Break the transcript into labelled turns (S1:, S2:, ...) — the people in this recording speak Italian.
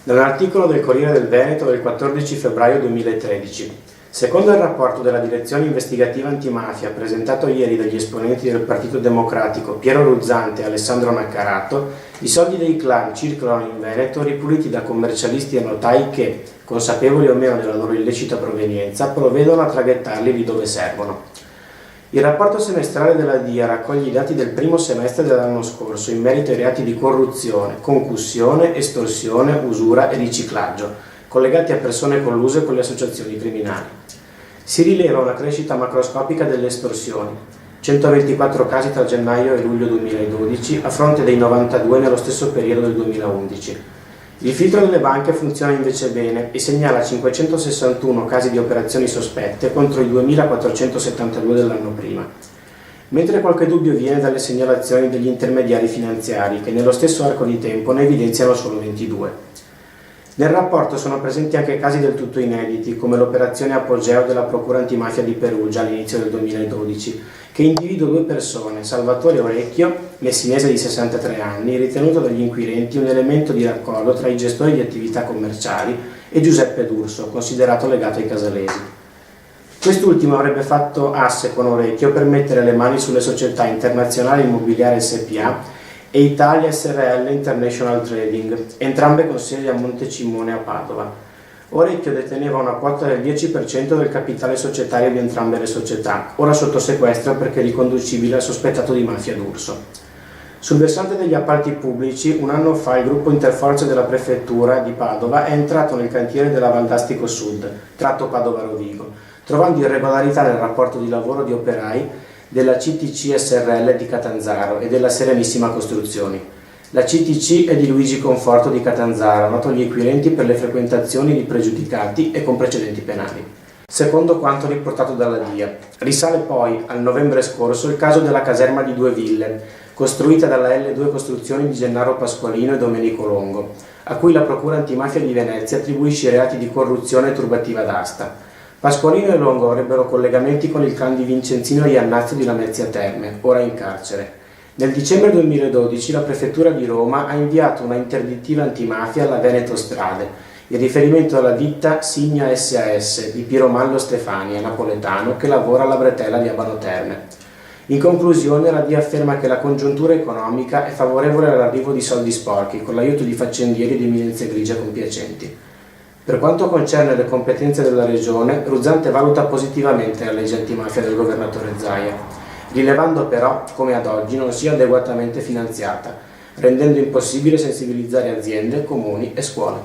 S1: Dall'articolo del Corriere del Veneto del 14 febbraio 2013. Secondo il rapporto della Direzione Investigativa Antimafia presentato ieri dagli esponenti del Partito Democratico Piero Ruzzante e Alessandro Naccarato, i soldi dei clan circolano in Veneto ripuliti da commercialisti e notai che, consapevoli o meno della loro illecita provenienza, provvedono a traghettarli lì dove servono. Il rapporto semestrale della DIA raccoglie i dati del primo semestre dell'anno scorso in merito ai reati di corruzione, concussione, estorsione, usura e riciclaggio, collegati a persone colluse con le associazioni criminali. Si rileva una crescita macroscopica delle estorsioni, 124 casi tra gennaio e luglio 2012 a fronte dei 92 nello stesso periodo del 2011. Il filtro delle banche funziona invece bene e segnala 561 casi di operazioni sospette contro i 2.472 dell'anno prima, mentre qualche dubbio viene dalle segnalazioni degli intermediari finanziari che nello stesso arco di tempo ne evidenziano solo 22. Nel rapporto sono presenti anche casi del tutto inediti, come l'operazione Apogeo della Procura Antimafia di Perugia all'inizio del 2012, che individua due persone, Salvatore Orecchio, messinese di 63 anni, ritenuto dagli inquirenti un elemento di raccordo tra i gestori di attività commerciali, e Giuseppe D'Urso, considerato legato ai casalesi. Quest'ultimo avrebbe fatto asse con Orecchio per mettere le mani sulle società Internazionale Immobiliare SpA e Italia SRL International Trading, entrambe con sede a Montecimone a Padova. Orecchio deteneva una quota del 10% del capitale societario di entrambe le società, ora sotto sequestro perché riconducibile al sospettato di mafia D'Urso. Sul versante degli appalti pubblici, un anno fa il gruppo Interforze della Prefettura di Padova è entrato nel cantiere della Valdastico Sud, tratto Padova-Rovigo, trovando irregolarità nel rapporto di lavoro di operai della CTC SRL di Catanzaro e della Serenissima Costruzioni. La CTC è di Luigi Conforto di Catanzaro, noto agli inquirenti per le frequentazioni di pregiudicati e con precedenti penali. Secondo quanto riportato dalla DIA, risale poi al novembre scorso il caso della caserma di Due Ville, costruita dalla L2 Costruzioni di Gennaro Pasqualino e Domenico Longo, a cui la Procura Antimafia di Venezia attribuisce i reati di corruzione e turbativa d'asta. Pasqualino e Longo avrebbero collegamenti con il clan di Vincenzino Iannazzo di Lamezia Terme, ora in carcere. Nel dicembre 2012 la Prefettura di Roma ha inviato una interdittiva antimafia alla Veneto Strade, in riferimento alla ditta Signa SAS di Piero Mallo Stefania, napoletano, che lavora alla bretella di Abano Terme. In conclusione, la DIA afferma che la congiuntura economica è favorevole all'arrivo di soldi sporchi, con l'aiuto di faccendieri di eminenze grigie compiacenti. Per quanto concerne le competenze della Regione, Ruzzante valuta positivamente la legge antimafia del governatore Zaia, rilevando però come ad oggi non sia adeguatamente finanziata, rendendo impossibile sensibilizzare aziende, comuni e scuole.